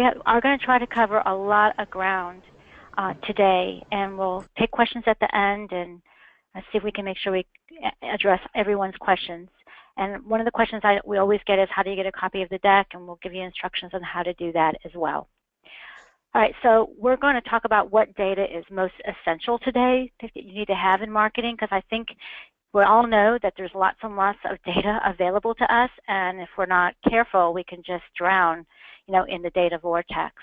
are going to try to cover a lot of ground today, and we'll take questions at the end and see if we can make sure we address everyone's questions. And one of the questions we always get is, how do you get a copy of the deck? And we'll give you instructions on how to do that as well. All right, so we're going to talk about what data is most essential today that you need to have in marketing, because I think we all know that there's lots and lots of data available to us, and if we're not careful, we can just drown, in the data vortex.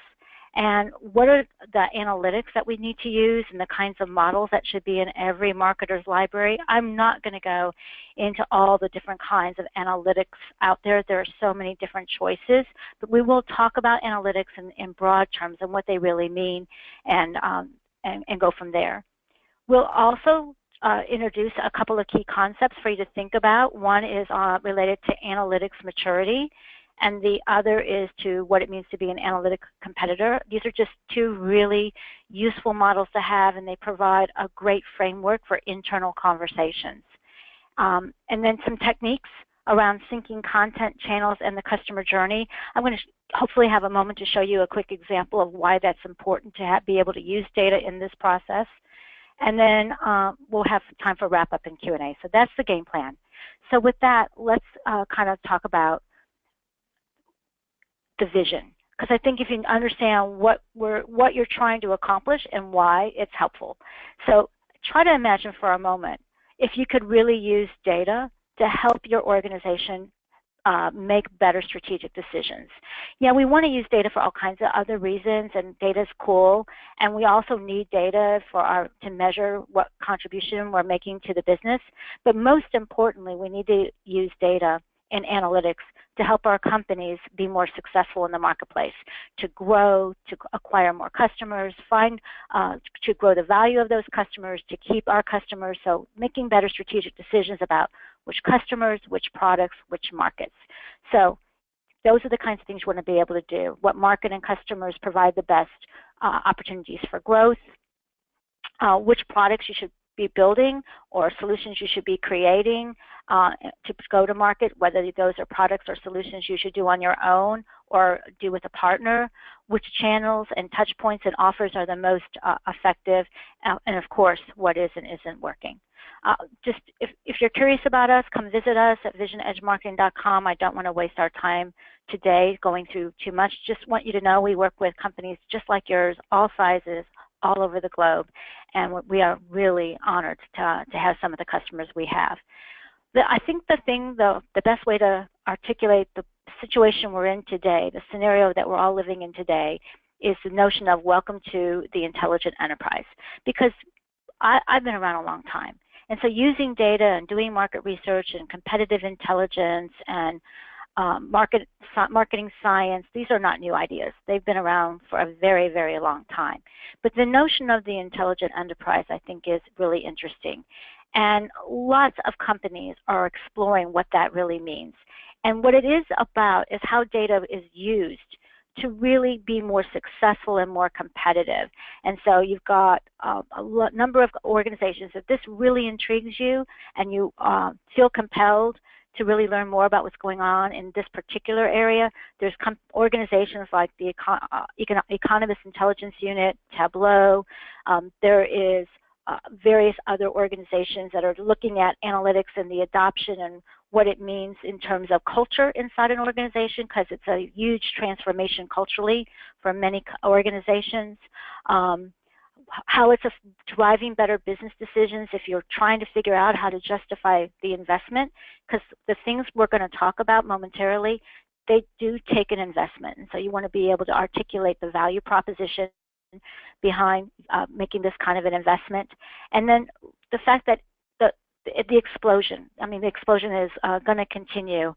And what are the analytics that we need to use and the kinds of models that should be in every marketer's library? I'm not going to go into all the different kinds of analytics out there. There are so many different choices, but we will talk about analytics in broad terms and what they really mean, and go from there. We'll also introduce a couple of key concepts for you to think about. One is related to analytics maturity, and the other is to what it means to be an analytic competitor. These are just two really useful models to have, and they provide a great framework for internal conversations. And then some techniques around syncing content channels and the customer journey. I'm going to hopefully have a moment to show you a quick example of why that's important to be able to use data in this process. And then we'll have time for wrap-up and Q&A. So that's the game plan. So with that, let's kind of talk about the vision, because I think if you understand what you're trying to accomplish and why, it's helpful. So try to imagine for a moment if you could really use data to help your organization make better strategic decisions. Yeah, we want to use data for all kinds of other reasons, and data is cool, and we also need data to measure what contribution we're making to the business. But most importantly, we need to use data and analytics to help our companies be more successful in the marketplace, to grow, to acquire more customers, to grow the value of those customers, to keep our customers, so making better strategic decisions about which customers, which products, which markets. So those are the kinds of things you want to be able to do. What market and customers provide the best opportunities for growth, which products you should be building or solutions you should be creating to go to market, whether those are products or solutions you should do on your own or do with a partner, which channels and touch points and offers are the most effective, and of course, what is and isn't working. Just if you're curious about us, come visit us at VisionEdgeMarketing.com. I don't want to waste our time today going through too much. Just want you to know we work with companies just like yours, all sizes, all over the globe, and we are really honored to have some of the customers we have. I think the best way to articulate the situation we're in today, the scenario that we're all living in today, is the notion of welcome to the intelligent enterprise. Because I've been around a long time, and so using data and doing market research and competitive intelligence and marketing science, these are not new ideas. They've been around for a very, very long time. But the notion of the intelligent enterprise, I think, is really interesting. And lots of companies are exploring what that really means. And what it is about is how data is used to really be more successful and more competitive. And so you've got a number of organizations. If this really intrigues you and you feel compelled to really learn more about what's going on in this particular area, there's organizations like the Economist Intelligence Unit, Tableau. There is various other organizations that are looking at analytics and the adoption and what it means in terms of culture inside an organization, because it's a huge transformation culturally for many organizations. How it's driving better business decisions if you're trying to figure out how to justify the investment, because the things we're going to talk about momentarily, they do take an investment. And so you want to be able to articulate the value proposition behind making this kind of an investment. And then the fact that the explosion, the explosion is going to continue.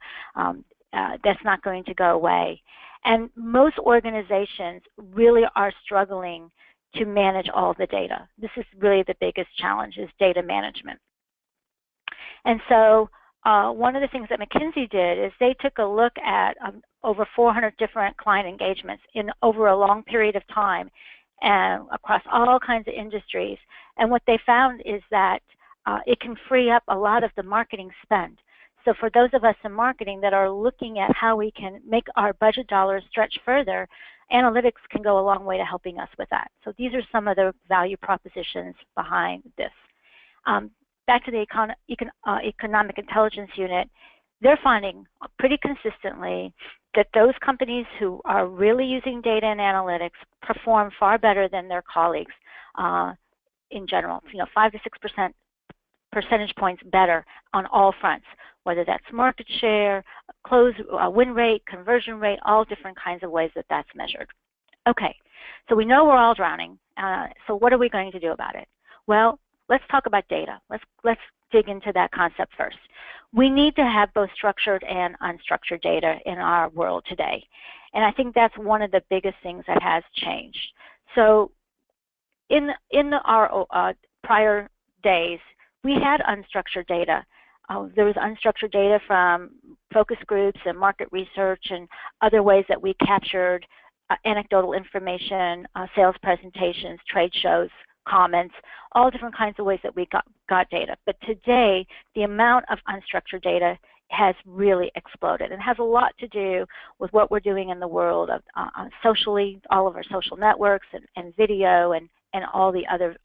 That's not going to go away. And most organizations really are struggling to manage all the data. This is really the biggest challenge, is data management. And so one of the things that McKinsey did is they took a look at over 400 different client engagements in over a long period of time and across all kinds of industries. And what they found is that it can free up a lot of the marketing spend. So for those of us in marketing that are looking at how we can make our budget dollars stretch further, analytics can go a long way to helping us with that. So these are some of the value propositions behind this. Back to the Economic Intelligence Unit, they're finding pretty consistently that those companies who are really using data and analytics perform far better than their colleagues in general. 5 to 6% percentage points better on all fronts, whether that's market share, win rate, conversion rate, all different kinds of ways that that's measured. Okay, so we know we're all drowning. So what are we going to do about it? Well, let's talk about data. Let's dig into that concept first. We need to have both structured and unstructured data in our world today. And I think that's one of the biggest things that has changed. So in our prior days, we had unstructured data. There was unstructured data from focus groups and market research and other ways that we captured anecdotal information, sales presentations, trade shows, comments, all different kinds of ways that we got data. But today, the amount of unstructured data has really exploded and has a lot to do with what we're doing in the world of socially, all of our social networks and video and all the other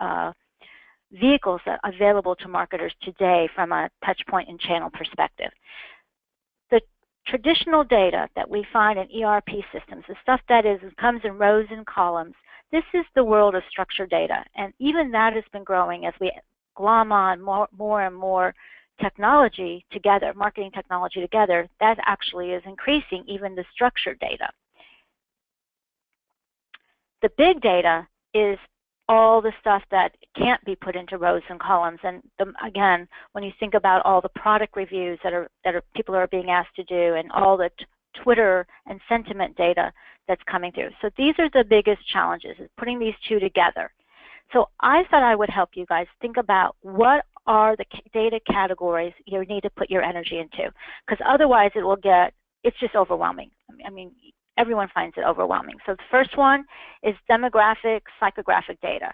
vehicles that are available to marketers today from a touch point and channel perspective. The traditional data that we find in ERP systems, the stuff that comes in rows and columns, this is the world of structured data, and even that has been growing as we glom on more and more technology together, marketing technology together. That actually is increasing even the structured data. The big data is all the stuff that can't be put into rows and columns, and again, when you think about all the product reviews that people are being asked to do, and all the Twitter and sentiment data that's coming through. So these are the biggest challenges, is putting these two together. So I thought I would help you guys think about what are the data categories you need to put your energy into, because otherwise it's just overwhelming. I mean, everyone finds it overwhelming. So the first one is demographic, psychographic data.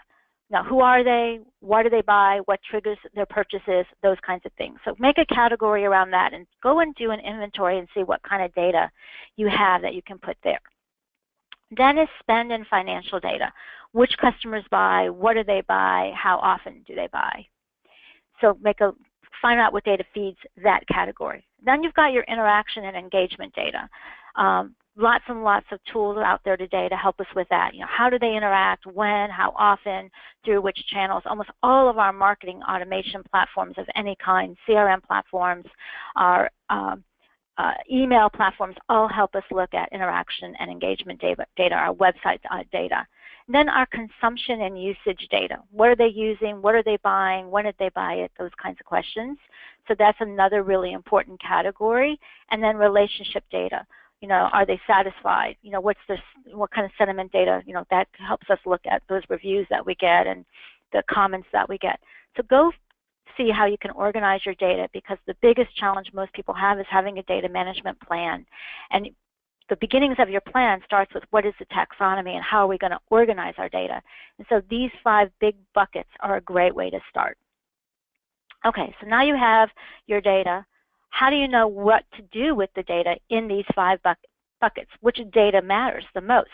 Now, who are they? Why do they buy? What triggers their purchases? Those kinds of things. So make a category around that and go and do an inventory and see what kind of data you have that you can put there. Then is spend and financial data. Which customers buy? What do they buy? How often do they buy? So find out what data feeds that category. Then you've got your interaction and engagement data. Lots and lots of tools out there today to help us with that. How do they interact, when, how often, through which channels? Almost all of our marketing automation platforms of any kind, CRM platforms, our email platforms, all help us look at interaction and engagement data, our website data. And then our consumption and usage data. What are they using? What are they buying? When did they buy it? Those kinds of questions. So that's another really important category. And then relationship data. Are they satisfied? What kind of sentiment data, that helps us look at those reviews that we get and the comments that we get. So go see how you can organize your data, because the biggest challenge most people have is having a data management plan. And the beginnings of your plan starts with what is the taxonomy and how are we going to organize our data. And so these 5 big buckets are a great way to start. Okay, so now you have your data. How do you know what to do with the data in these 5 buckets? Which data matters the most?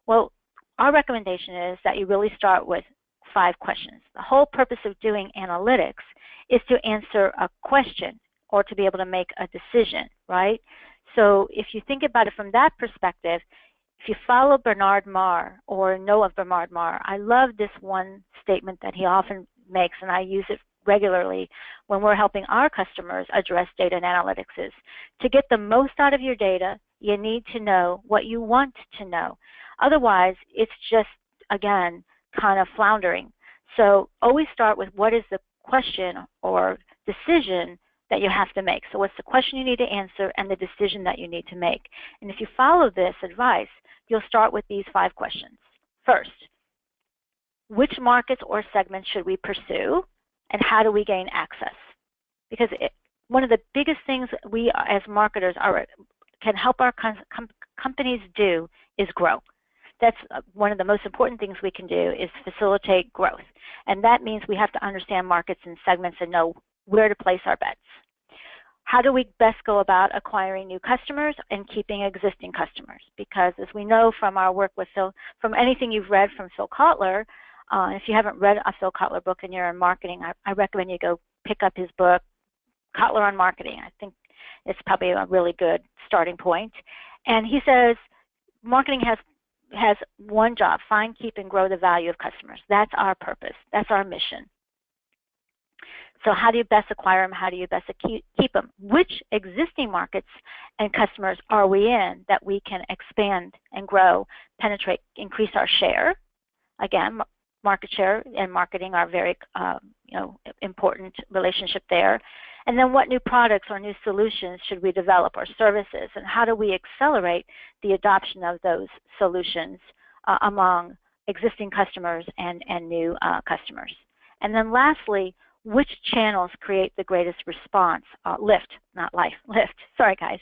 Well, our recommendation is that you really start with 5 questions. The whole purpose of doing analytics is to answer a question or to be able to make a decision, right? So if you think about it from that perspective, if you follow Bernard Marr or know of Bernard Marr, I love this one statement that he often makes, and I use it regularly when we're helping our customers address data and analytics, is to get the most out of your data, you need to know what you want to know. Otherwise, it's just, again, kind of floundering. So always start with what is the question or decision that you have to make. So what's the question you need to answer and the decision that you need to make? And if you follow this advice, you'll start with these 5 questions. First, which markets or segments should we pursue? And how do we gain access? Because one of the biggest things we as marketers can help our companies do is grow. That's one of the most important things we can do, is facilitate growth. And that means we have to understand markets and segments and know where to place our bets. how do we best go about acquiring new customers and keeping existing customers? Because as we know from our work with Phil, from anything you've read from Phil Kotler, if you haven't read a Phil Kotler book and you're in marketing, I recommend you go pick up his book, Kotler on Marketing. I think it's probably a really good starting point. And he says marketing has one job: find, keep, and grow the value of customers. That's our purpose. That's our mission. So how do you best acquire them? How do you best keep them? Which existing markets and customers are we in that we can expand and grow, penetrate, increase our share? Again, market share and marketing are very important relationship there. And then what new products or new solutions should we develop, or services, and how do we accelerate the adoption of those solutions among existing customers and new customers? And then lastly, which channels create the greatest response? Lift, not lift. Sorry, guys.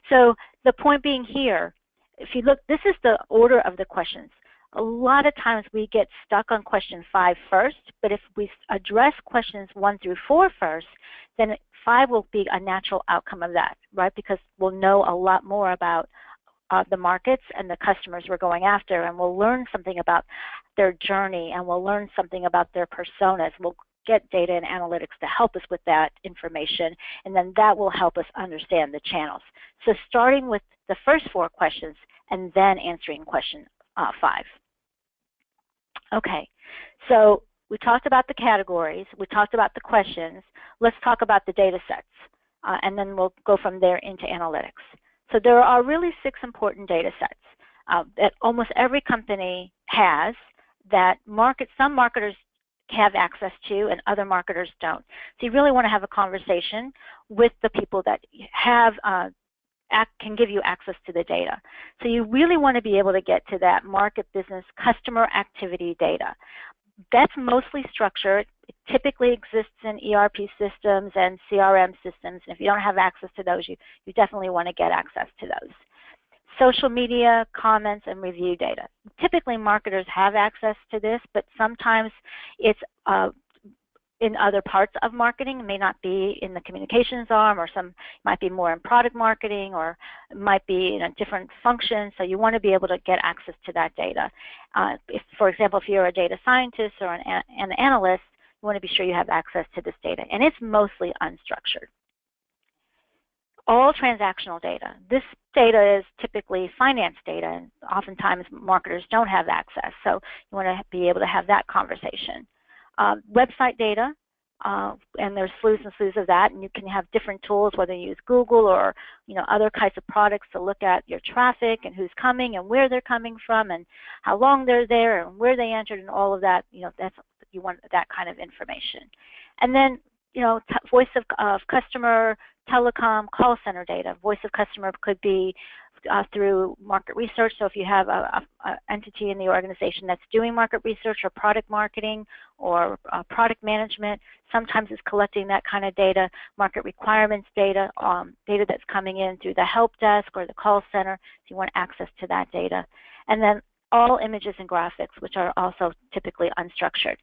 So the point being here, if you look, this is the order of the questions. A lot of times we get stuck on question 5 first, but if we address questions 1 through 4 first, then 5 will be a natural outcome of that, right? Because we'll know a lot more about the markets and the customers we're going after, and we'll learn something about their journey, and we'll learn something about their personas. We'll get data and analytics to help us with that information, and then that will help us understand the channels. So starting with the first 4 questions and then answering question 5. Okay, so we talked about the categories, we talked about the questions. Let's talk about the data sets, and then we'll go from there into analytics. So there are really 6 important data sets that almost every company has, that some marketers have access to and other marketers don't. So you really want to have a conversation with the people that have can give you access to the data. So you really want to be able to get to that market, business, customer activity data. That's mostly structured. It typically exists in ERP systems and CRM systems. And if you don't have access to those, you definitely want to get access to those. Social media, comments, and review data. Typically, marketers have access to this, but sometimes it's in other parts of marketing. It may not be in the communications arm, or some might be more in product marketing, or it might be in a different function. So you want to be able to get access to that data. If, for example, if you're a data scientist or an analyst, you want to be sure you have access to this data, and it's mostly unstructured. All transactional data. This data is typically finance data, and oftentimes marketers don't have access, so you want to be able to have that conversation. Website data, and there's slews and slews of that, and you can have different tools, whether you use Google or other kinds of products, to look at your traffic and who's coming and where they're coming from and how long they're there and where they entered and all of that. You want that kind of information. And then voice of customer, telecom, call center data. Voice of customer could be through market research. So if you have an entity in the organization that's doing market research or product marketing or product management, sometimes it's collecting that kind of data. Market requirements data, data that's coming in through the help desk or the call center. So you want access to that data. And then all images and graphics, which are also typically unstructured.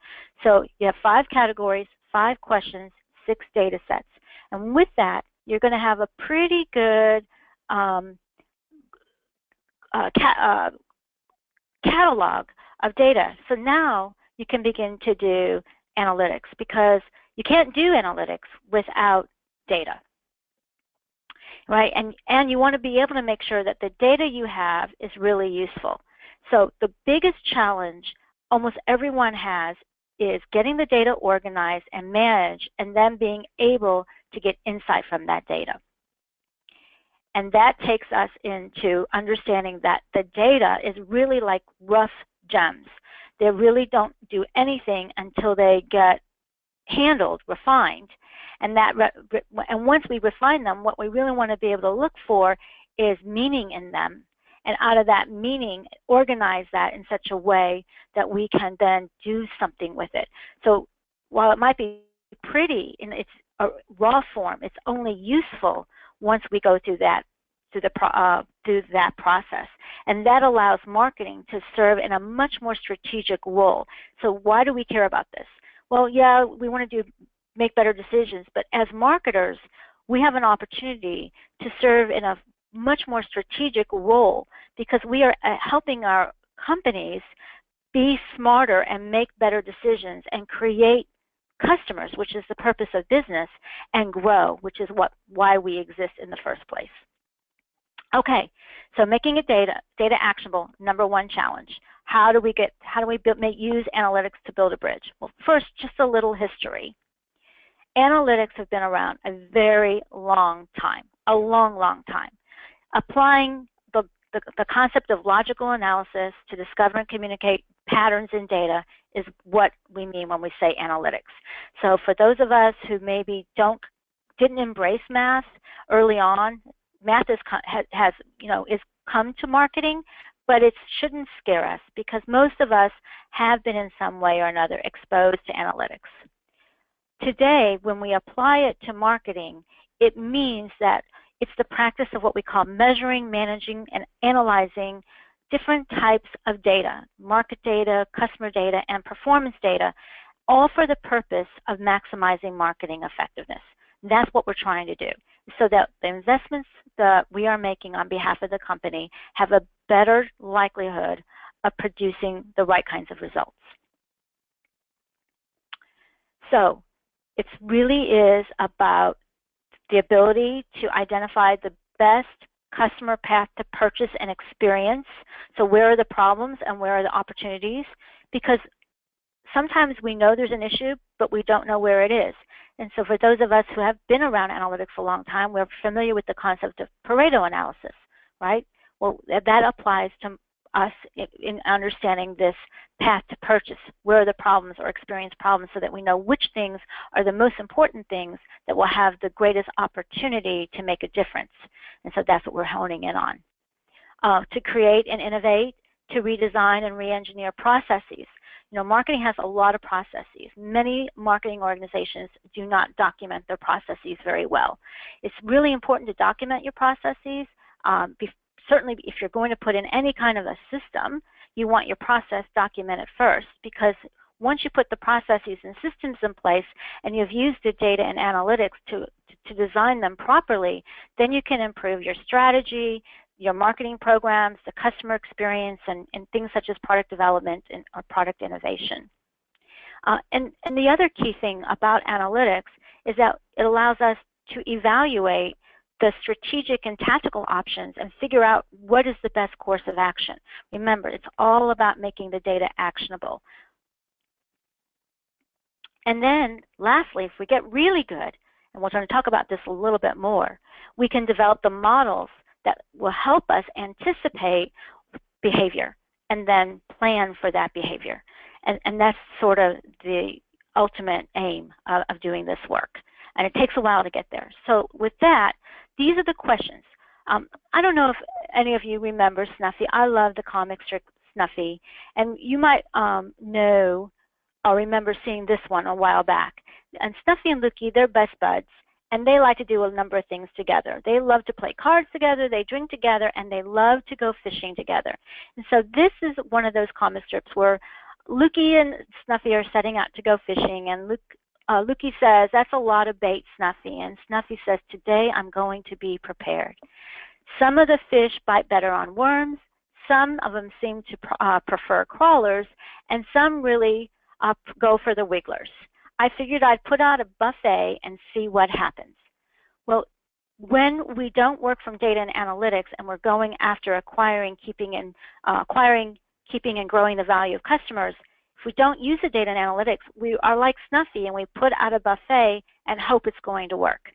So you have 5 categories, 5 questions, 6 data sets. And with that, you're going to have a pretty good catalog of data. So now you can begin to do analytics, because you can't do analytics without data, right? And you want to be able to make sure that the data you have is really useful. So the biggest challenge almost everyone has is getting the data organized and managed, and then being able to get insight from that data. And that takes us into understanding that the data is really like rough gems. They really don't do anything until they get handled, refined. And once we refine them, what we really want to be able to look for is meaning in them. And out of that meaning, organize that in such a way that we can then do something with it. So while it might be pretty in its raw form, it's only useful once we go through that process. And that allows marketing to serve in a much more strategic role. So why do we care about this? Well, yeah, we want to make better decisions, but as marketers, we have an opportunity to serve in a much more strategic role because we are helping our companies be smarter and make better decisions and create customers, which is the purpose of business, and grow, which is why we exist in the first place. Okay, so making it data actionable, number one challenge. How do we use analytics to build a bridge? Well, first, just a little history. Analytics have been around a very long time, a long, long time. Applying the concept of logical analysis to discover and communicate patterns in data is what we mean when we say analytics. So for those of us who maybe didn't embrace math early on, math has come to marketing, but it shouldn't scare us because most of us have been in some way or another exposed to analytics. Today, when we apply it to marketing, it means that it's the practice of what we call measuring, managing, and analyzing different types of data, market data, customer data, and performance data, all for the purpose of maximizing marketing effectiveness. That's what we're trying to do, so that the investments that we are making on behalf of the company have a better likelihood of producing the right kinds of results. So it really is about the ability to identify the best customer path to purchase and experience. So where are the problems and where are the opportunities? Because sometimes we know there's an issue, but we don't know where it is. And so for those of us who have been around analytics for a long time, we're familiar with the concept of Pareto analysis, right? Well, that applies to us in understanding this path to purchase. Where are the problems or experience problems so that we know which things are the most important things that will have the greatest opportunity to make a difference. And so that's what we're honing in on. To create and innovate, to redesign and re-engineer processes. Marketing has a lot of processes. Many marketing organizations do not document their processes very well. It's really important to document your processes. Certainly, if you're going to put in any kind of a system, you want your process documented first, because once you put the processes and systems in place and you've used the data and analytics to design them properly, then you can improve your strategy, your marketing programs, the customer experience, and things such as product development or product innovation. And the other key thing about analytics is that it allows us to evaluate the strategic and tactical options and figure out what is the best course of action. Remember, it's all about making the data actionable. And then, lastly, if we get really good, and we're going to talk about this a little bit more, we can develop the models that will help us anticipate behavior and then plan for that behavior. And that's sort of the ultimate aim of doing this work. And it takes a while to get there. So with that, these are the questions. I don't know if any of you remember Snuffy. I love the comic strip Snuffy. And you might know or remember seeing this one a while back. And Snuffy and Lukey, they're best buds. And they like to do a number of things together. They love to play cards together, they drink together, and they love to go fishing together. And so this is one of those comic strips where Lukey and Snuffy are setting out to go fishing, and Lukey says, "That's a lot of bait, Snuffy." And Snuffy says, "Today I'm going to be prepared." Some of the fish bite better on worms, some of them seem to prefer crawlers, and some really go for the wigglers. I figured I'd put out a buffet and see what happens. Well, when we don't work from data and analytics and we're going after acquiring, keeping, and growing the value of customers, if we don't use the data and analytics, we are like Snuffy and we put out a buffet and hope it's going to work.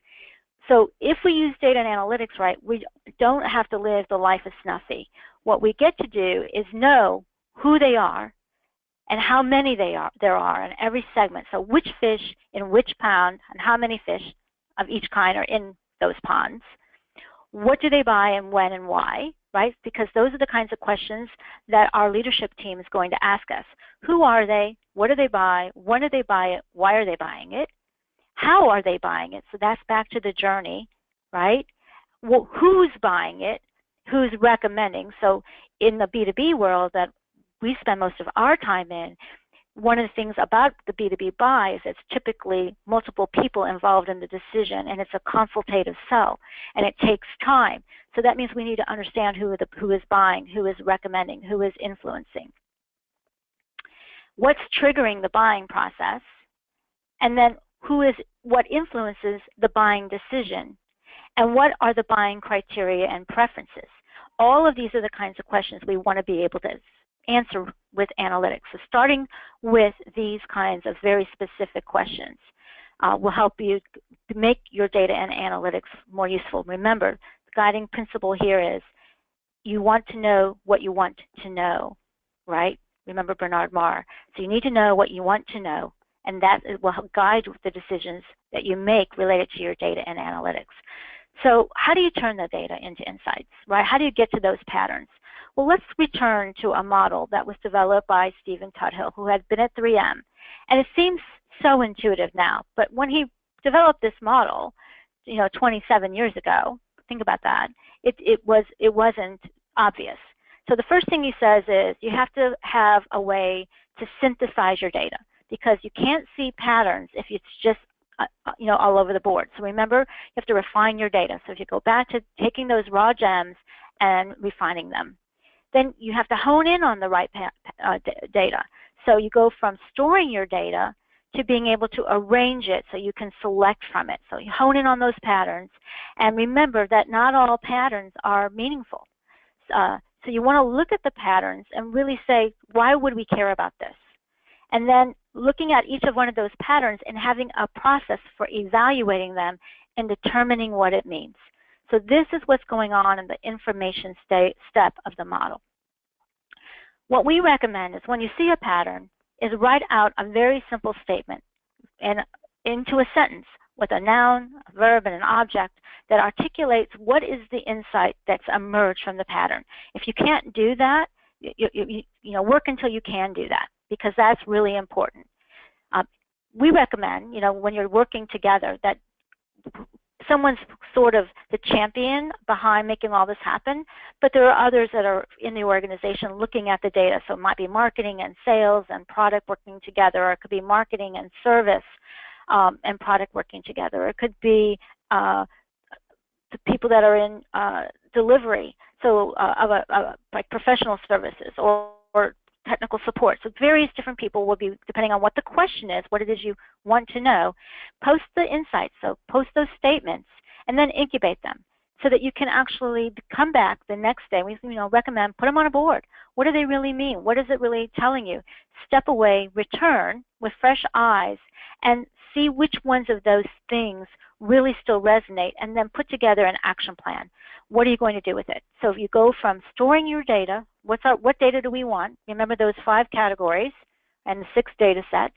So if we use data and analytics right, we don't have to live the life of Snuffy. What we get to do is know who they are and how many there are in every segment. So which fish in which pond and how many fish of each kind are in those ponds. What do they buy and when and why, right? Because those are the kinds of questions that our leadership team is going to ask us. Who are they? What do they buy? When do they buy it? Why are they buying it? How are they buying it? So that's back to the journey, right? Well, who's buying it? Who's recommending? So in the B2B world that we spend most of our time in, one of the things about the B2B buy is it's typically multiple people involved in the decision, and it's a consultative sell, and it takes time. So that means we need to understand who is buying, who is recommending, who is influencing, what's triggering the buying process, and then what influences the buying decision, and what are the buying criteria and preferences. All of these are the kinds of questions we want to be able to answer with analytics. So starting with these kinds of very specific questions will help you to make your data and analytics more useful. Remember, the guiding principle here is you want to know what you want to know, right? Remember Bernard Marr. So you need to know what you want to know, and that will help guide the decisions that you make related to your data and analytics. So how do you turn the data into insights, right? How do you get to those patterns? Well, let's return to a model that was developed by Stephen Tuthill, who had been at 3M. And it seems so intuitive now, but when he developed this model, 27 years ago, think about that, it wasn't obvious. So the first thing he says is you have to have a way to synthesize your data, because you can't see patterns if it's just all over the board. So remember, you have to refine your data. So if you go back to taking those raw gems and refining them, then you have to hone in on the right data. So you go from storing your data to being able to arrange it so you can select from it. So you hone in on those patterns, and remember that not all patterns are meaningful. So you want to look at the patterns and really say, why would we care about this? And then looking at each of one of those patterns and having a process for evaluating them and determining what it means. So this is what's going on in the information step of the model. What we recommend is when you see a pattern is write out a very simple statement and into a sentence with a noun, a verb, and an object that articulates what is the insight that's emerged from the pattern. If you can't do that, work until you can do that, because that's really important. We recommend, when you're working together, that someone's sort of the champion behind making all this happen, but there are others that are in the organization looking at the data. So it might be marketing and sales and product working together, or it could be marketing and service and product working together. It could be the people that are in delivery, so like professional services or technical support. So various different people will be, depending on what the question is, what it is you want to know, post the insights, so post those statements, and then incubate them so that you can actually come back the next day. We recommend put them on a board. What do they really mean? What is it really telling you? Step away, return with fresh eyes, and see which ones of those things really still resonate, and then put together an action plan. What are you going to do with it? So if you go from storing your data, what data do we want? Remember those 5 categories and the 6 data sets.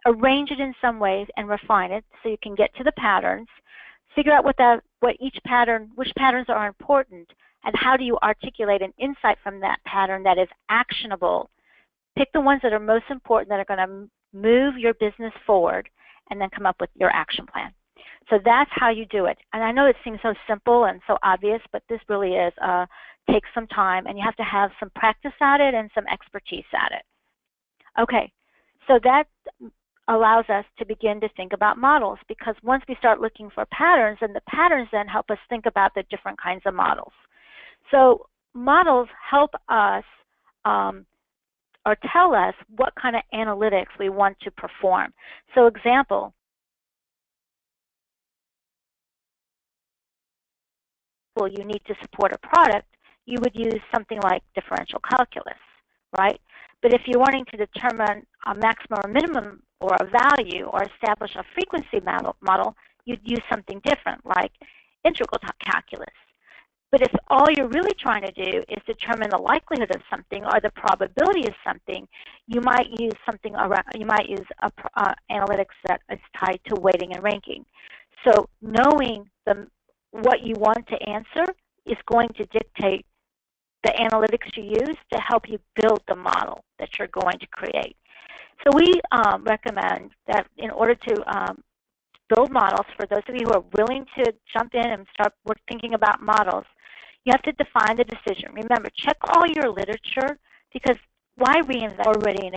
Arrange it in some ways and refine it so you can get to the patterns. Figure out which patterns are important, and how do you articulate an insight from that pattern that is actionable. Pick the ones that are most important, that are going to move your business forward, and then come up with your action plan. So that's how you do it. And I know it seems so simple and so obvious, but this really is takes some time, and you have to have some practice at it and some expertise at it. Okay, so that allows us to begin to think about models, because once we start looking for patterns, and the patterns then help us think about the different kinds of models. So models help us or tell us what kind of analytics we want to perform. So example, you need to support a product, you would use something like differential calculus, right? But if you're wanting to determine a maximum or minimum or a value or establish a frequency model, you'd use something different like integral calculus. But if all you're really trying to do is determine the likelihood of something or the probability of something, you might use analytics that is tied to weighting and ranking. So knowing what you want to answer is going to dictate the analytics you use to help you build the model that you're going to create. So we recommend that in order to build models, for those of you who are willing to jump in and start thinking about models, you have to define the decision. Remember, check all your literature, because why reinvent already in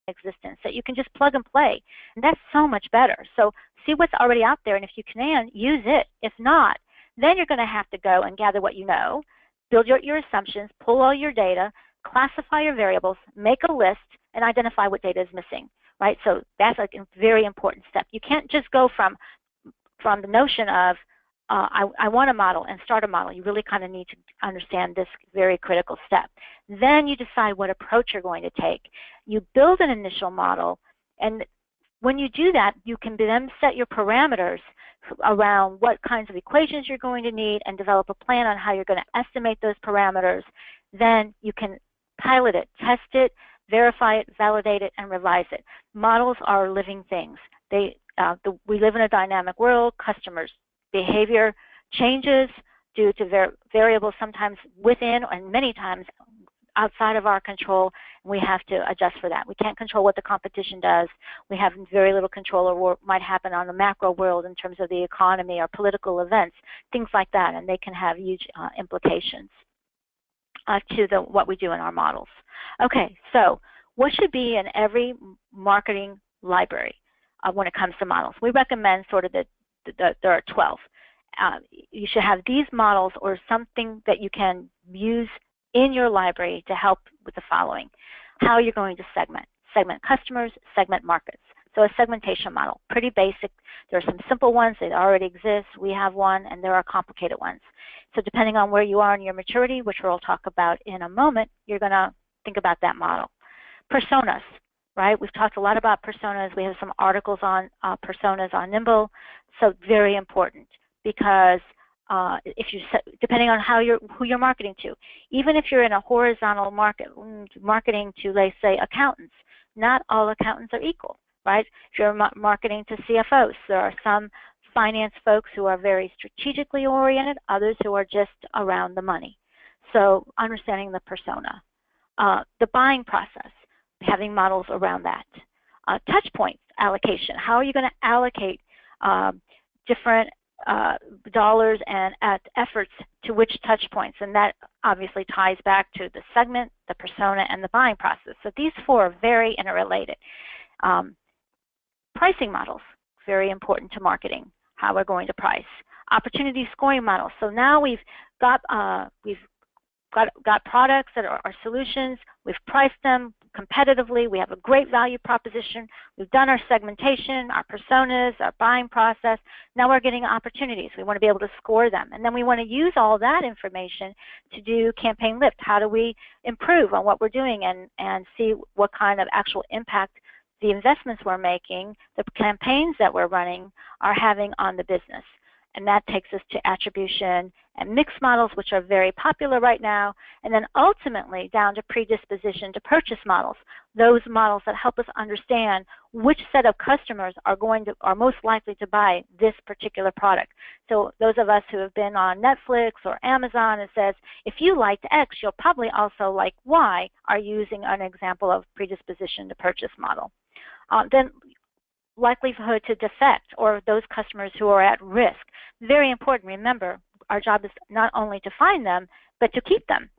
existence that you can just plug and play. And that's so much better. So see what's already out there, and if you can, use it. If not, then you're going to have to go and gather what you know, build your assumptions, pull all your data, classify your variables, make a list, and identify what data is missing, right? So that's a very important step. You can't just go from the notion of I want a model and start a model. You really kind of need to understand this very critical step. Then you decide what approach you're going to take. You build an initial model, and when you do that, you can then set your parameters around what kinds of equations you're going to need and develop a plan on how you're going to estimate those parameters. Then you can pilot it, test it, verify it, validate it, and revise it. Models are living things. We live in a dynamic world. Customers' behavior changes due to variables sometimes within and many times outside of our control, and we have to adjust for that. We can't control what the competition does. We have very little control over what might happen on the macro world in terms of the economy or political events, things like that, and they can have huge implications to what we do in our models. Okay, so what should be in every marketing library when it comes to models? We recommend sort of there are 12. You should have these models or something that you can use in your library to help with the following. How you're going to segment customers, segment markets. So a segmentation model, pretty basic. There are some simple ones that already exist. We have one, and there are complicated ones. So depending on where you are in your maturity, which we'll talk about in a moment, you're going to think about that model. Personas, right? We've talked a lot about personas. We have some articles on personas on Nimble. So very important, because depending on who you're marketing to, even if you're in a horizontal marketing to, let's say, accountants, not all accountants are equal, right? If you're marketing to CFOs, there are some finance folks who are very strategically oriented, others who are just around the money. So understanding the persona. The buying process, having models around that. Touch points allocation. How are you going to allocate different dollars and efforts to which touch points? And that obviously ties back to the segment, the persona, and the buying process. So these four are very interrelated. Pricing models, very important to marketing, how we're going to price. Opportunity scoring models. So now we've got products that are solutions. We've priced them competitively. We have a great value proposition. We've done our segmentation, our personas, our buying process. Now we're getting opportunities. We want to be able to score them. And then we want to use all that information to do campaign lift. How do we improve on what we're doing and see what kind of actual impact the investments we're making, the campaigns that we're running are having on the business. And that takes us to attribution and mixed models, which are very popular right now, and then ultimately down to predisposition to purchase models, those models that help us understand which set of customers are most likely to buy this particular product. So those of us who have been on Netflix or Amazon, it says, if you liked X, you'll probably also like Y, are using an example of predisposition to purchase model. Then likelihood to defect, or those customers who are at risk. Very important. Remember, our job is not only to find them, but to keep them.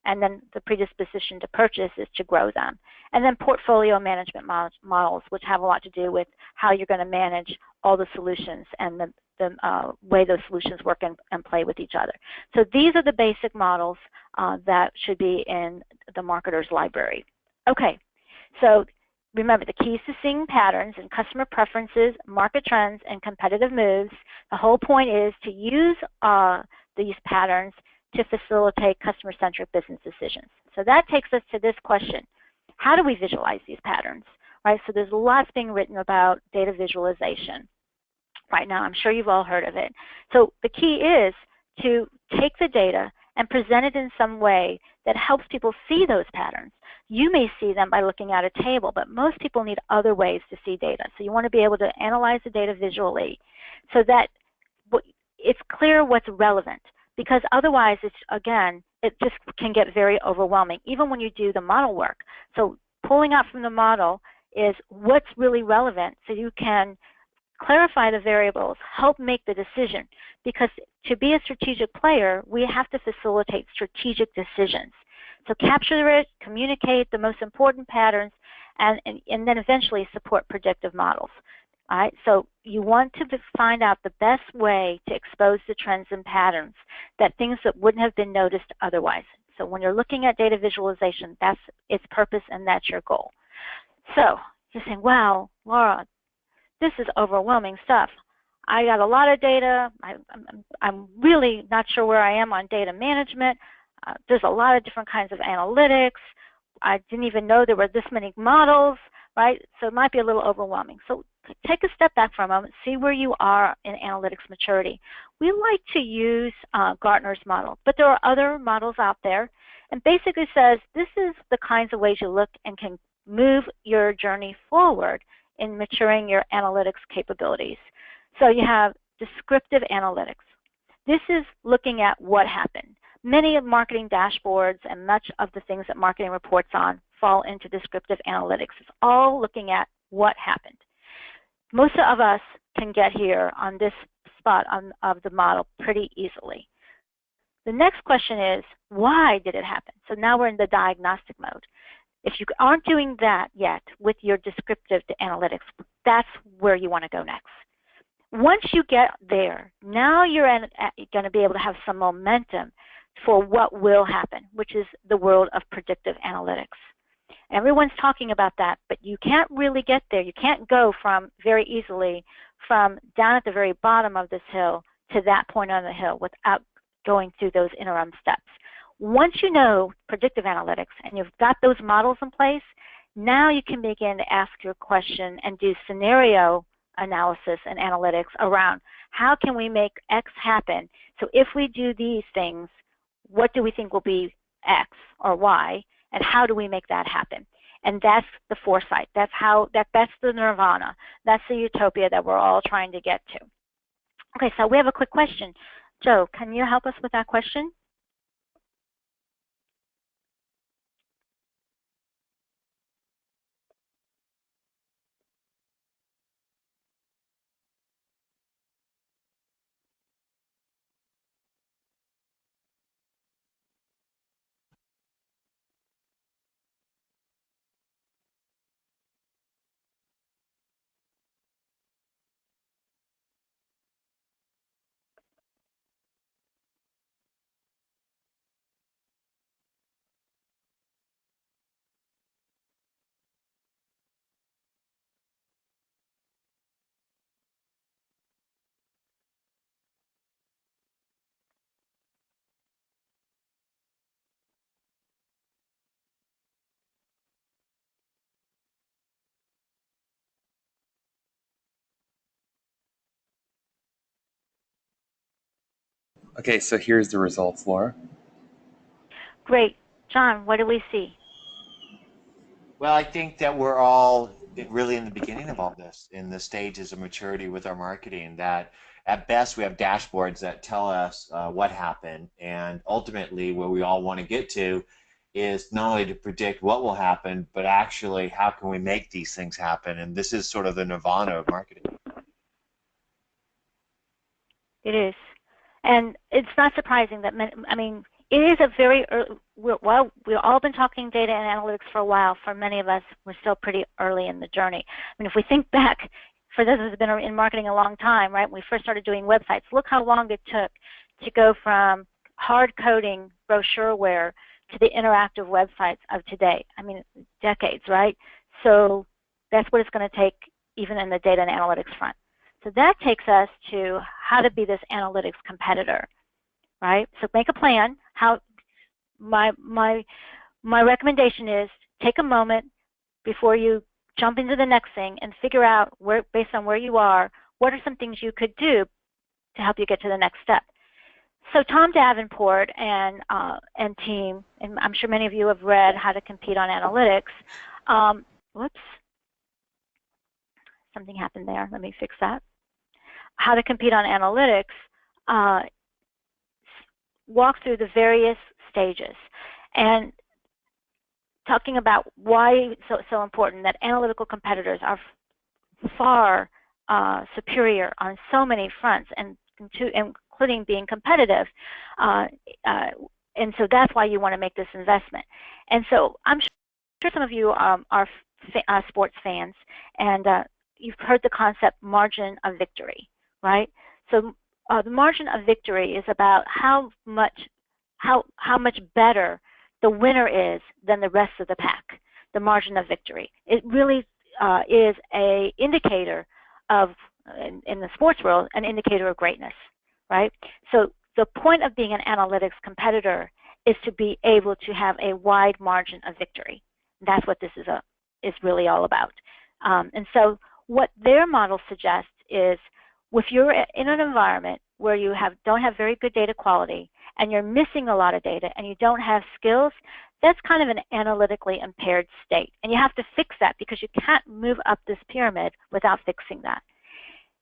And then the predisposition to purchase is to grow them. And then portfolio management models, which have a lot to do with how you're going to manage all the solutions and the way those solutions work and play with each other. So these are the basic models that should be in the marketer's library. Okay, so remember, the key is to seeing patterns in customer preferences, market trends, and competitive moves. The whole point is to use these patterns to facilitate customer-centric business decisions. So that takes us to this question. How do we visualize these patterns? Right, so there's lots being written about data visualization right now. I'm sure you've all heard of it. So the key is to take the data and present it in some way that helps people see those patterns. You may see them by looking at a table, but most people need other ways to see data. So you want to be able to analyze the data visually so that it's clear what's relevant, because otherwise, it just can get very overwhelming, even when you do the model work. So pulling out from the model is what's really relevant so you can clarify the variables, help make the decision, because to be a strategic player, we have to facilitate strategic decisions. So capture it, communicate the most important patterns, and then eventually support predictive models. All right, so you want to find out the best way to expose the trends and patterns, that things that wouldn't have been noticed otherwise. So when you're looking at data visualization, that's its purpose and that's your goal. So you're saying, wow, Laura, this is overwhelming stuff. I got a lot of data. I'm really not sure where I am on data management. There's a lot of different kinds of analytics. I didn't even know there were this many models, right? So it might be a little overwhelming. So take a step back for a moment, see where you are in analytics maturity. We like to use Gartner's model, but there are other models out there, and basically says this is the kinds of ways you look and can move your journey forward in maturing your analytics capabilities. So you have descriptive analytics. This is looking at what happened. Many of marketing dashboards and much of the things that marketing reports on fall into descriptive analytics. It's all looking at what happened. Most of us can get here on this spot of the model pretty easily. The next question is, why did it happen? So now we're in the diagnostic mode. If you aren't doing that yet with your descriptive analytics, that's where you want to go next. Once you get there, now you're going to be able to have some momentum for what will happen, which is the world of predictive analytics. Everyone's talking about that, but you can't really get there. You can't go from very easily from down at the very bottom of this hill to that point on the hill without going through those interim steps. Once you know predictive analytics and you've got those models in place, now you can begin to ask your question and do scenario analysis and analytics around how can we make X happen. So if we do these things, what do we think will be X or Y, and how do we make that happen? And that's the foresight. That's the nirvana. That's the utopia that we're all trying to get to. Okay, so we have a quick question. Joe, can you help us with that question? Okay, so here's the results, Laura. Great. John, what do we see? Well, I think that we're all really in the beginning of all this, in the stages of maturity with our marketing, that at best we have dashboards that tell us what happened, and ultimately where we all want to get to is not only to predict what will happen, but actually how can we make these things happen, and this is sort of the nirvana of marketing. It is. And it's not surprising that, it is a very early, well, we've all been talking data and analytics for a while. For many of us, we're still pretty early in the journey. If we think back, for those who've been in marketing a long time, right, when we first started doing websites, look how long it took to go from hard coding brochureware to the interactive websites of today. Decades, right? So that's what it's going to take even in the data and analytics front. So that takes us to how to be this analytics competitor, right? So make a plan. My recommendation is take a moment before you jump into the next thing and figure out based on where you are, what are some things you could do to help you get to the next step. So Tom Davenport and team, and I'm sure many of you have read How to Compete on Analytics. Whoops, something happened there. Let me fix that. How to Compete on Analytics walk through the various stages and talking about why it's so important that analytical competitors are far superior on so many fronts, and including being competitive. And so that's why you want to make this investment. And so I'm sure some of you are sports fans, and you've heard the concept margin of victory, right? So the margin of victory is about how much better the winner is than the rest of the pack. The margin of victory. It really is a indicator of, in the sports world, an indicator of greatness, right? So the point of being an analytics competitor is to be able to have a wide margin of victory. That's what this is really all about. And so what their model suggests is, if you're in an environment where you don't have very good data quality, and you're missing a lot of data, and you don't have skills, that's kind of an analytically impaired state. And you have to fix that, because you can't move up this pyramid without fixing that.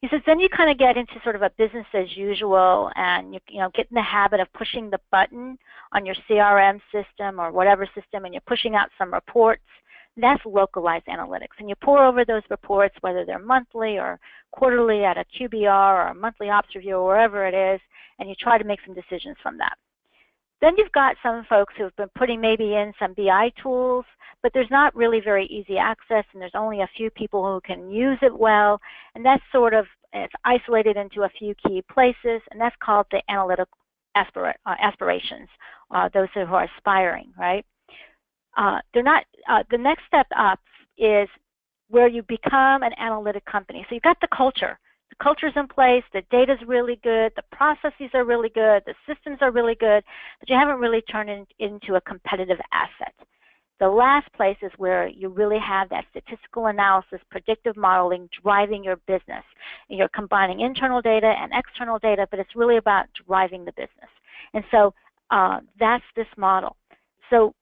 He says then you kind of get into sort of a business as usual, and you get in the habit of pushing the button on your CRM system or whatever system, and you're pushing out some reports. That's localized analytics. And you pour over those reports, whether they're monthly or quarterly at a QBR or a monthly ops review or wherever it is, and you try to make some decisions from that. Then you've got some folks who have been putting maybe in some BI tools, but there's not really very easy access, and there's only a few people who can use it well, and that's sort of, it's isolated into a few key places, and that's called the analytical aspirations, those who are aspiring, right? The next step up is where you become an analytic company. So you've got the culture. The culture's in place, the data's really good, the processes are really good, the systems are really good, but you haven't really turned it into a competitive asset. The last place is where you really have that statistical analysis, predictive modeling driving your business. And you're combining internal data and external data, but it's really about driving the business. And so that's this model. So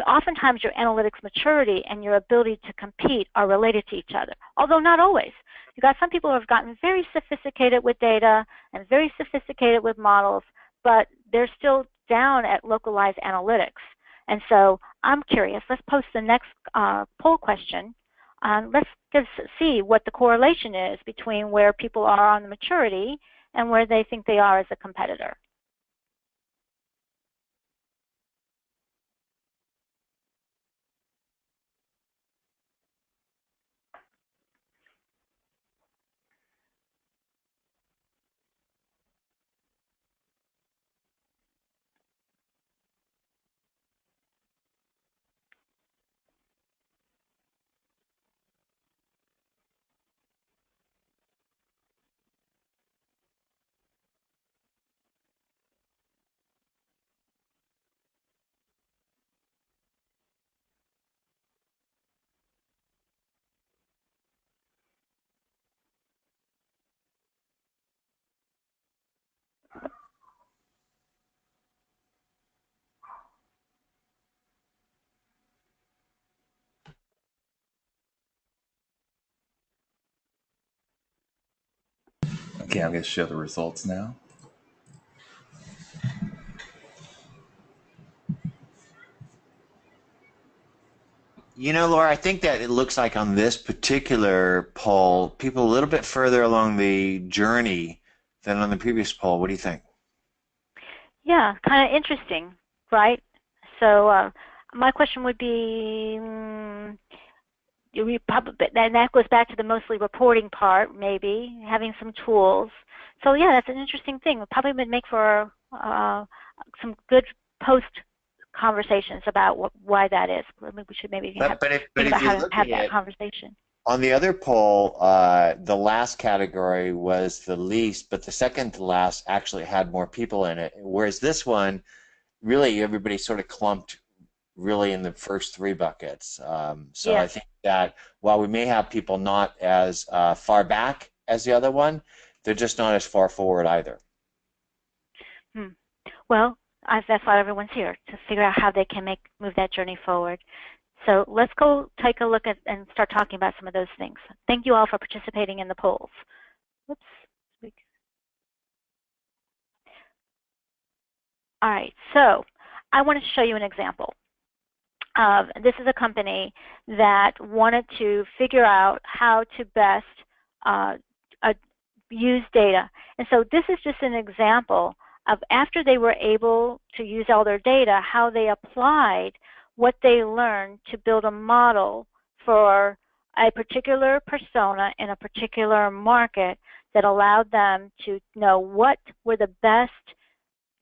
oftentimes your analytics maturity and your ability to compete are related to each other, although not always. You've got some people who have gotten very sophisticated with data and very sophisticated with models, but they're still down at localized analytics. And so I'm curious, let's post the next poll question. Let's just see what the correlation is between where people are on the maturity and where they think they are as a competitor. Okay, I'm going to show the results now. Laura, I think that it looks like on this particular poll, people a little bit further along the journey than on the previous poll. What do you think? Yeah, kind of interesting, right? So my question would be, and that goes back to the mostly reporting part, maybe, having some tools. So yeah, that's an interesting thing. It probably would make for some good post conversations about why that is. We should maybe think about how to have that conversation. On the other poll, the last category was the least, but the second to last actually had more people in it, whereas this one, really everybody sort of clumped really in the first three buckets. So yeah. I think that while we may have people not as far back as the other one, they're just not as far forward either. Well, that's why everyone's here, to figure out how they can move that journey forward. So let's go take a look at and start talking about some of those things. Thank you all for participating in the polls. Whoops. All right, so I wanted to show you an example. This is a company that wanted to figure out how to best use data. And so this is just an example of, after they were able to use all their data, how they applied what they learned to build a model for a particular persona in a particular market that allowed them to know what were the best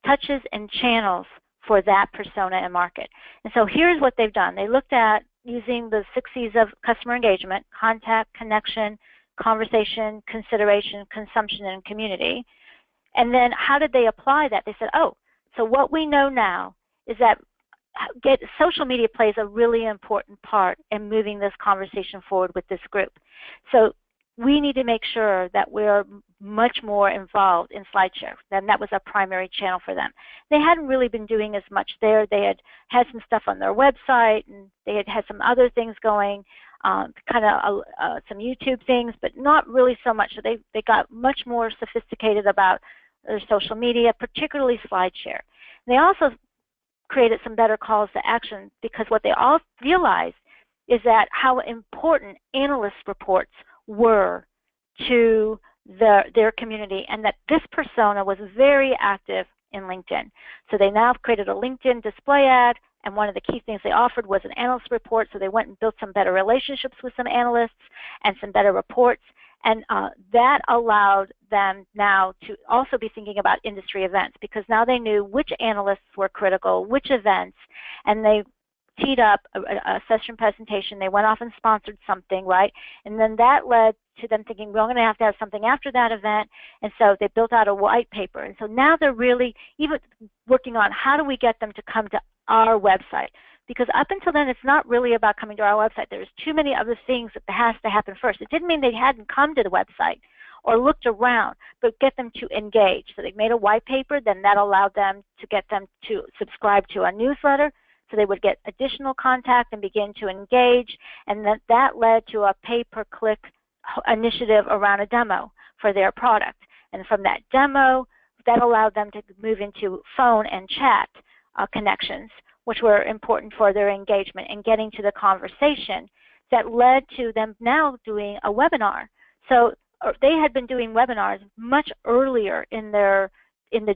touches and channels for that persona and market. And so here's what they've done. They looked at using the 6 C's of customer engagement: contact, connection, conversation, consideration, consumption, and community. And then how did they apply that? They said, oh, so what we know now is that social media plays a really important part in moving this conversation forward with this group. So we need to make sure that we're much more involved in SlideShare. And that was a primary channel for them. They hadn't really been doing as much there. They had some stuff on their website, and they had some other things going, some YouTube things, but not really so much. So they got much more sophisticated about their social media, particularly SlideShare. They also created some better calls to action, because what they all realized is that how important analyst reports were to their community, and that this persona was very active in LinkedIn. So they now created a LinkedIn display ad, and one of the key things they offered was an analyst report. So they went and built some better relationships with some analysts and some better reports. And that allowed them now to also be thinking about industry events, because now they knew which analysts were critical, which events, and they teed up a session presentation. They went off and sponsored something, right? And then that led to them thinking, we're going to have something after that event. And so they built out a white paper. And so now they're really even working on how do we get them to come to our website. Because up until then, it's not really about coming to our website. There's too many other things that has to happen first. It didn't mean they hadn't come to the website or looked around, but get them to engage. So they made a white paper, then that allowed them to get them to subscribe to a newsletter, so they would get additional contact and begin to engage, and that led to a pay-per-click initiative around a demo for their product. And from that demo, that allowed them to move into phone and chat connections, which were important for their engagement and getting to the conversation. That led to them now doing a webinar. So they had been doing webinars much earlier in the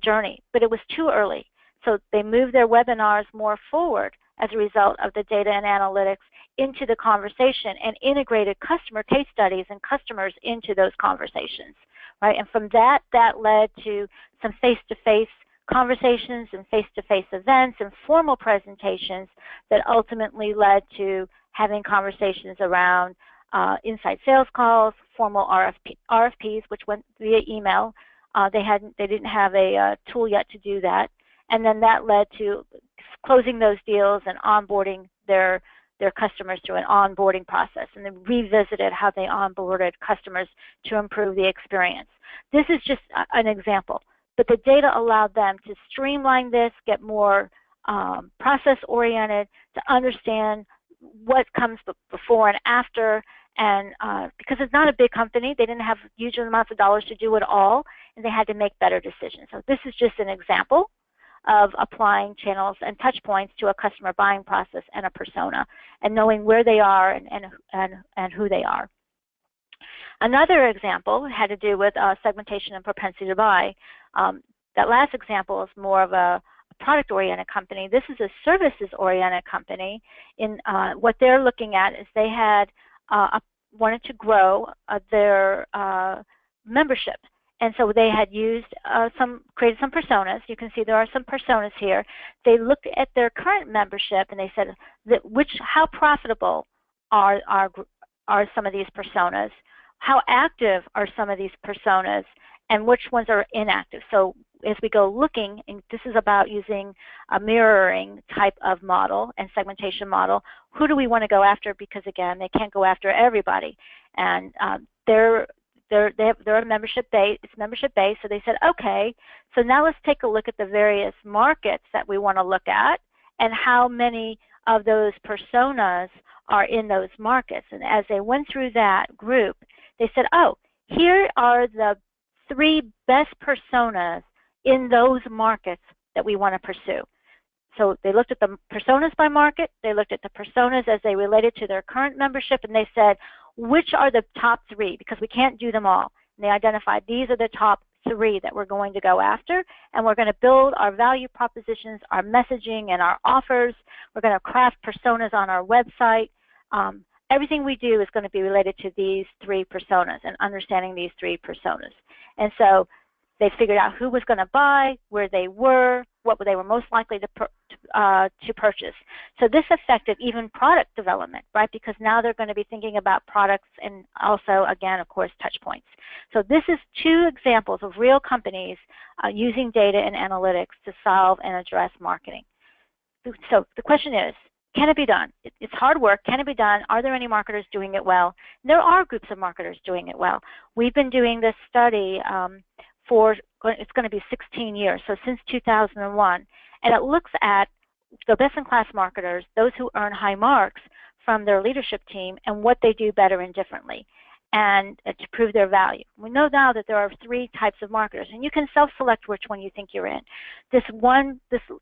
journey, but it was too early. So they moved their webinars more forward as a result of the data and analytics into the conversation, and integrated customer case studies and customers into those conversations, right? And from that led to some face-to-face conversations and face-to-face events and formal presentations that ultimately led to having conversations around inside sales calls, formal RFPs, which went via email. They didn't have a tool yet to do that. And then that led to closing those deals and onboarding their customers through an onboarding process, and then revisited how they onboarded customers to improve the experience. This is just an example, but the data allowed them to streamline this, get more process-oriented, to understand what comes before and after, and because it's not a big company, they didn't have huge amounts of dollars to do it all, and they had to make better decisions. So this is just an example of applying channels and touch points to a customer buying process and a persona, and knowing where they are and who they are. Another example had to do with segmentation and propensity to buy. That last example is more of a product-oriented company. This is a services-oriented company. In what they're looking at is they had wanted to grow their membership. And so they had created some personas. You can see there are some personas here. They looked at their current membership and they said, how profitable are some of these personas? How active are some of these personas? And which ones are inactive? So as we go looking, and this is about using a mirroring type of model and segmentation model, who do we want to go after? Because again, they can't go after everybody. And they're a membership base. It's membership based. So they said, okay, so now let's take a look at the various markets that we want to look at, and how many of those personas are in those markets. And as they went through that group, they said, oh, here are the 3 best personas in those markets that we want to pursue. So they looked at the personas by market, they looked at the personas as they related to their current membership, and they said, which are the top 3? Because we can't do them all. And they identified these are the top 3 that we're going to go after, and we're going to build our value propositions, our messaging, and our offers. We're going to craft personas on our website, everything we do is going to be related to these 3 personas and understanding these 3 personas. And so they figured out who was going to buy, where they were, what they were most likely to purchase. So this affected even product development, right? Because now they're going to be thinking about products and also, again, of course, touch points. So this is 2 examples of real companies using data and analytics to solve and address marketing. So the question is, can it be done? It's hard work. Can it be done? Are there any marketers doing it well? There are groups of marketers doing it well. We've been doing this study it's going to be 16 years, so since 2001, and it looks at the best-in-class marketers, those who earn high marks from their leadership team, and what they do better and differently, and to prove their value. We know now that there are 3 types of marketers, and you can self-select which one you think you're in. This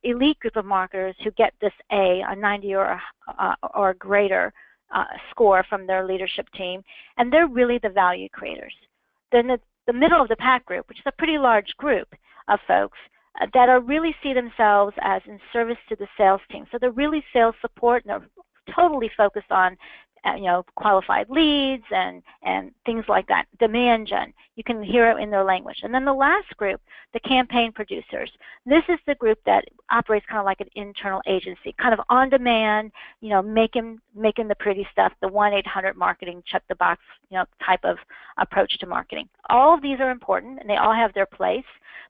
elite group of marketers who get this a 90 or greater score from their leadership team, and they're really the value creators. Then the middle of the pack group, which is a pretty large group of folks that really see themselves as in service to the sales team. So they're really sales support, and they're totally focused on qualified leads and things like that, demand gen. You can hear it in their language. And then the last group, the campaign producers. This is the group that operates kind of like an internal agency, kind of on demand, making the pretty stuff, the 1-800 marketing, check the box, type of approach to marketing. All of these are important, and they all have their place,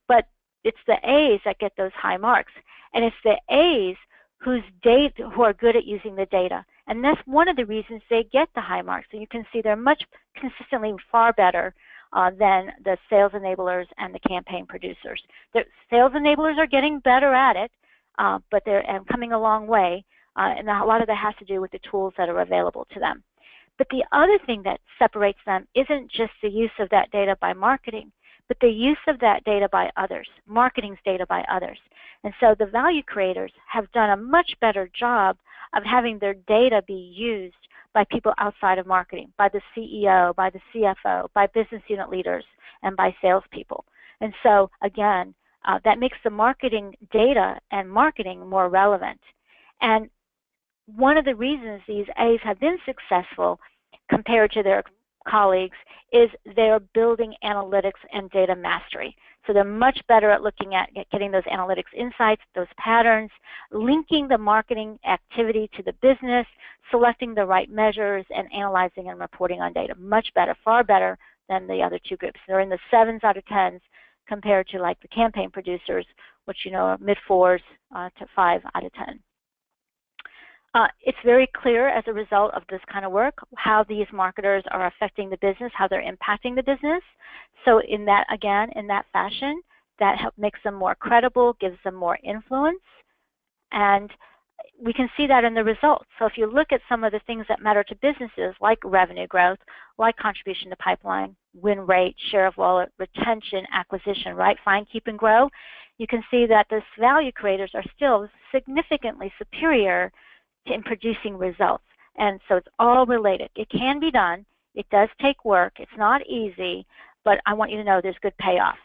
but it's the A's that get those high marks, and it's the A's who are good at using the data. And that's one of the reasons they get the high marks. So you can see they're much consistently far better than the sales enablers and the campaign producers. The sales enablers are getting better at it, but they're coming a long way, and a lot of that has to do with the tools that are available to them. But the other thing that separates them isn't just the use of that data by marketing, but the use of that data by others, marketing's data by others. And so the value creators have done a much better job of having their data be used by people outside of marketing, by the CEO, by the CFO, by business unit leaders, and by salespeople. And so, again, that makes the marketing data and marketing more relevant. And one of the reasons these A's have been successful compared to their colleagues is they're building analytics and data mastery. So they're much better at looking at getting those analytics insights, those patterns, linking the marketing activity to the business, selecting the right measures, and analyzing and reporting on data. Much better, far better than the other 2 groups. They're in the 7s out of 10s compared to like the campaign producers, which are mid-4s to 5 out of 10. It's very clear as a result of this kind of work how these marketers are affecting the business, how they're impacting the business. So in that fashion, that makes them more credible, gives them more influence, and we can see that in the results. So if you look at some of the things that matter to businesses, like revenue growth, like contribution to pipeline, win rate, share of wallet, retention, acquisition, right? Find, keep, and grow. You can see that those value creators are still significantly superior in producing results. And so it's all related. It can be done. It does take work. It's not easy, but I want you to know there's good payoff.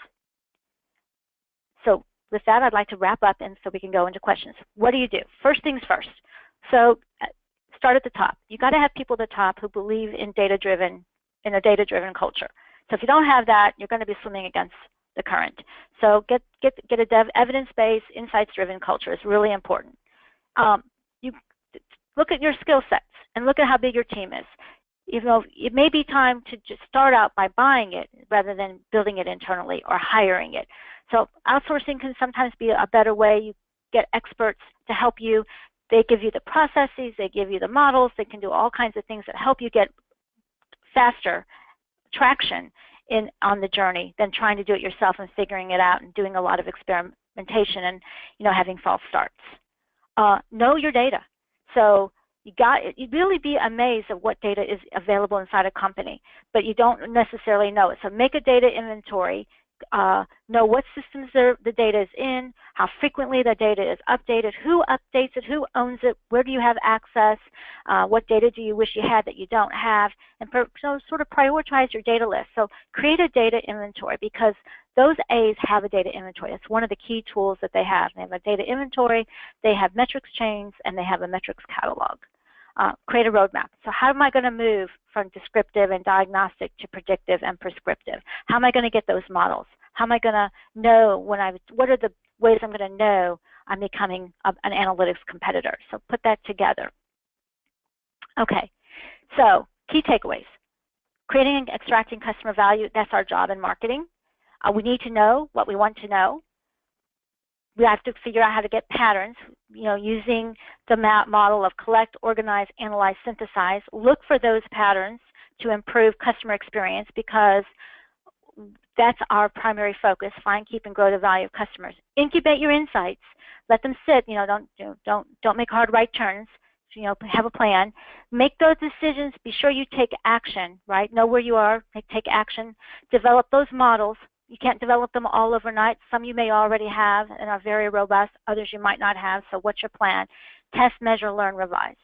So with that, I'd like to wrap up, and so we can go into questions. What do you do? First things first. So start at the top. You've got to have people at the top who believe in a data-driven culture. So if you don't have that, you're going to be swimming against the current. So get a evidence-based, insights-driven culture. It's really important. You look at your skill sets and look at how big your team is. It may be time to just start out by buying it rather than building it internally or hiring it. So outsourcing can sometimes be a better way. You get experts to help you. They give you the processes, they give you the models, they can do all kinds of things that help you get faster traction on the journey than trying to do it yourself and figuring it out and doing a lot of experimentation and having false starts. Know your data. So you'd really be amazed at what data is available inside a company, but you don't necessarily know it. So make a data inventory. Know what systems the data is in, how frequently the data is updated, who updates it, who owns it, where do you have access, what data do you wish you had that you don't have, and so sort of prioritize your data list. So create a data inventory, because those A's have a data inventory. It's one of the key tools that they have. They have a data inventory, they have metrics chains, and they have a metrics catalog. create a roadmap. So how am I going to move from descriptive and diagnostic to predictive and prescriptive? How am I going to get those models? How am I going to know what are the ways I'm going to know I'm becoming an analytics competitor? So put that together. Okay, so key takeaways. Creating and extracting customer value, that's our job in marketing. We need to know what we want to know. We have to figure out how to get patterns, using the model of collect, organize, analyze, synthesize. Look for those patterns to improve customer experience, because that's our primary focus. Find, keep, and grow the value of customers. Incubate your insights. Let them sit. Don't make hard right turns. Have a plan. Make those decisions. Be sure you take action. Right? Know where you are. Take action. Develop those models. You can't develop them all overnight. Some you may already have and are very robust. Others you might not have. So what's your plan? Test, measure, learn, revise.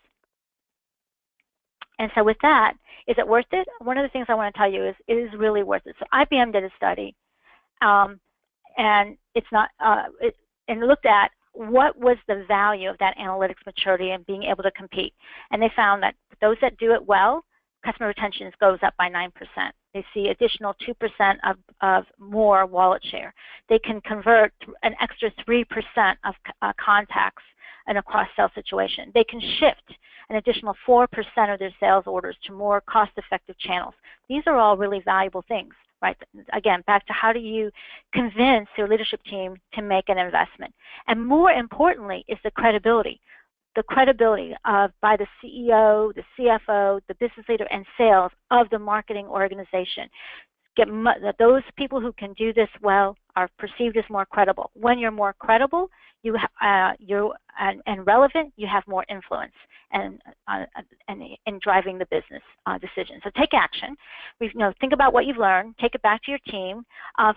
And so with that, is it worth it? One of the things I want to tell you is it is really worth it. So IBM did a study, and and looked at what was the value of that analytics maturity and being able to compete. And they found that those that do it well, customer retention goes up by 9%. They see additional 2% of more wallet share. They can convert an extra 3% of contacts in a cross-sell situation. They can shift an additional 4% of their sales orders to more cost-effective channels. These are all really valuable things, right? Again, back to how do you convince your leadership team to make an investment? And more importantly is the credibility. The credibility by the CEO, the CFO, the business leader, and sales of the marketing organization. Those people who can do this well are perceived as more credible. When you're more credible, and relevant, you have more influence and in driving the business decision. So take action. Think about what you've learned. Take it back to your team.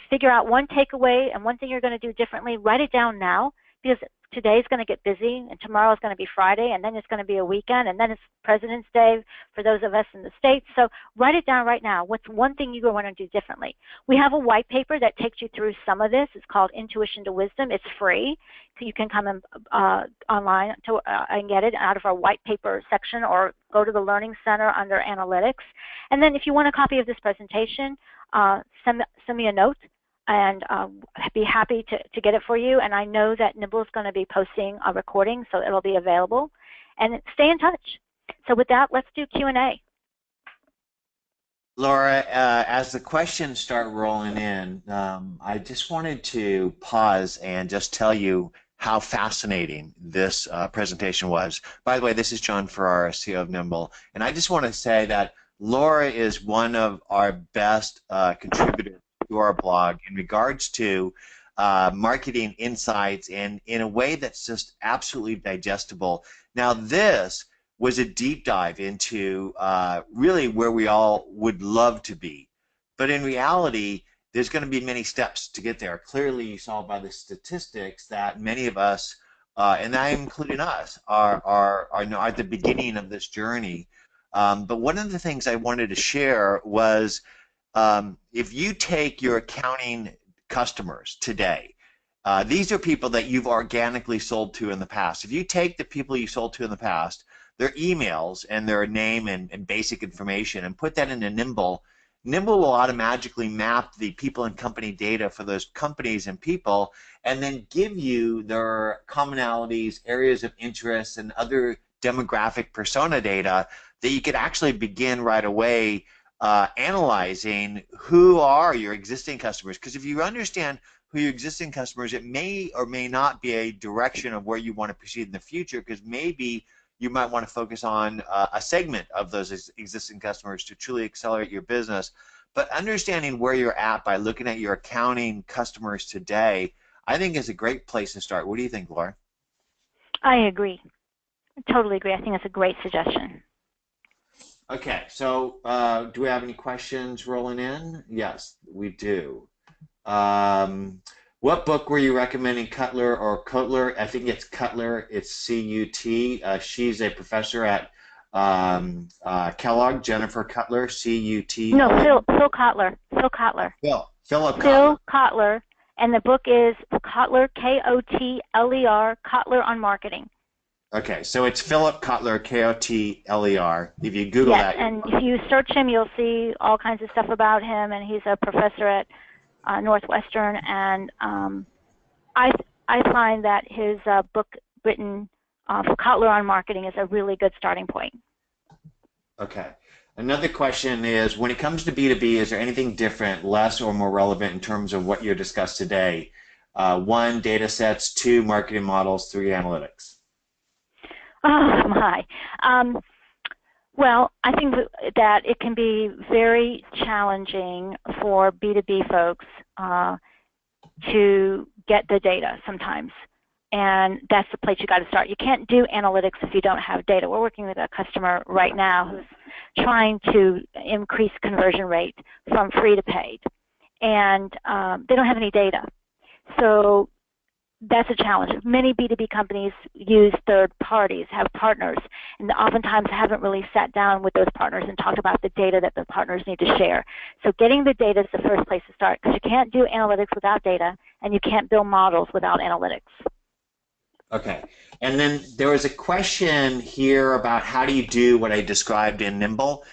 Figure out one takeaway and one thing you're going to do differently. Write it down now, because today's going to get busy, and tomorrow is going to be Friday, and then it's going to be a weekend, and then it's President's Day for those of us in the States. So write it down right now. What's one thing you want to do differently? We have a white paper that takes you through some of this. It's called Intuition to Wisdom. It's free. So you can come in, online and get it out of our white paper section, or go to the Learning Center under Analytics. And then if you want a copy of this presentation, send me a note, and I'd be happy to get it for you. And I know that Nimble is going to be posting a recording, so it'll be available. And stay in touch. So with that, let's do Q&A. Laura, as the questions start rolling in, I just wanted to pause and just tell you how fascinating this presentation was. By the way, this is John Ferrara, CEO of Nimble, and I just want to say that Laura is one of our best contributors to our blog in regards to marketing insights, and in a way that's just absolutely digestible. Now, this was a deep dive into really where we all would love to be, but in reality, there's going to be many steps to get there. Clearly, you saw by the statistics that many of us, and I including us, are at the beginning of this journey. But one of the things I wanted to share was, if you take your accounting customers today, these are people that you've organically sold to in the past. If you take the people you sold to in the past, their emails and their name and basic information, and put that into Nimble, Nimble will automatically map the people and company data for those companies and people, and then give you their commonalities, areas of interest, and other demographic persona data that you could actually begin right away analyzing who are your existing customers. Because if you understand who your existing customers, it may or may not be a direction of where you want to proceed in the future, because maybe you might want to focus on a segment of those existing customers to truly accelerate your business. But understanding where you're at by looking at your accounting customers today, I think is a great place to start. What do you think, Laura? I agree. I totally agree. I think that's a great suggestion. Okay, so do we have any questions rolling in? Yes, we do. What book were you recommending, Cutler or Kotler? I think it's Cutler. It's C-U-T. She's a professor at Kellogg. Jennifer Cutler, C-U-T. No, Phil Kotler. Phil Kotler. Phil Kotler. And the book is Kotler, K-O-T-L-E-R, Kotler on Marketing. Okay, so it's Philip Kotler, Kotler. If you Google Yes, that, and if you search him, you'll see all kinds of stuff about him, and he's a professor at Northwestern, and I find that his book written for Kotler on marketing is a really good starting point. okay. Another question is, when it comes to B2B, is there anything different, less or more relevant in terms of what you discussed today? 1, data sets, 2, marketing models, 3, analytics. Oh my. Well, I think that it can be very challenging for B2B folks to get the data sometimes. And that's the place you got to start. You can't do analytics if you don't have data. We're working with a customer right now who's trying to increase conversion rate from free to paid. And they don't have any data. So that's a challenge. Many B2B companies use third parties, have partners, and oftentimes haven't really sat down with those partners and talked about the data that the partners need to share. So getting the data is the first place to start, because you can't do analytics without data, and you can't build models without analytics. Okay, and then there was a question here about how do you do what I described in Nimble.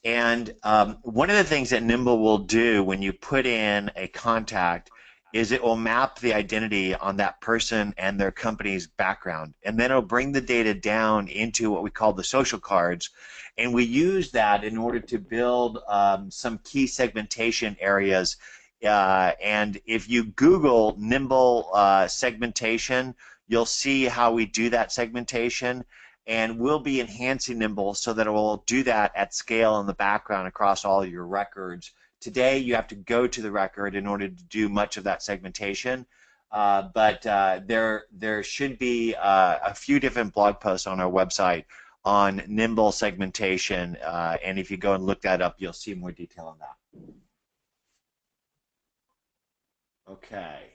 And one of the things that Nimble will do when you put in a contact is it will map the identity on that person and their company's background. And then it'll bring the data down into what we call the social cards. And we use that in order to build some key segmentation areas. And if you Google Nimble segmentation, you'll see how we do that segmentation. And we'll be enhancing Nimble so that it will do that at scale in the background across all your records. Today, you have to go to the record in order to do much of that segmentation, but there should be a few different blog posts on our website on Nimble segmentation, and if you go and look that up, you'll see more detail on that. Okay.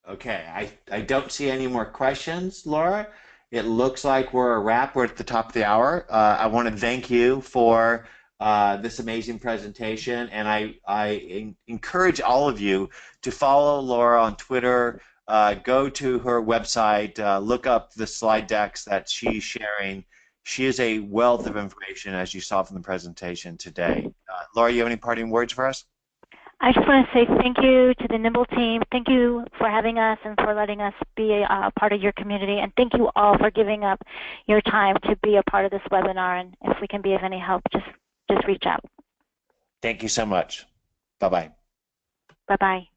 Okay, I don't see any more questions, Laura. It looks like we're a wrap. We're at the top of the hour. I want to thank you for this amazing presentation, and I encourage all of you to follow Laura on Twitter, go to her website, look up the slide decks that she's sharing. She is a wealth of information, as you saw from the presentation today. Laura, you have any parting words for us? I just want to say thank you to the Nimble team. Thank you for having us and for letting us be a part of your community. And thank you all for giving up your time to be a part of this webinar. And if we can be of any help, just reach out. Thank you so much. Bye-bye. Bye-bye.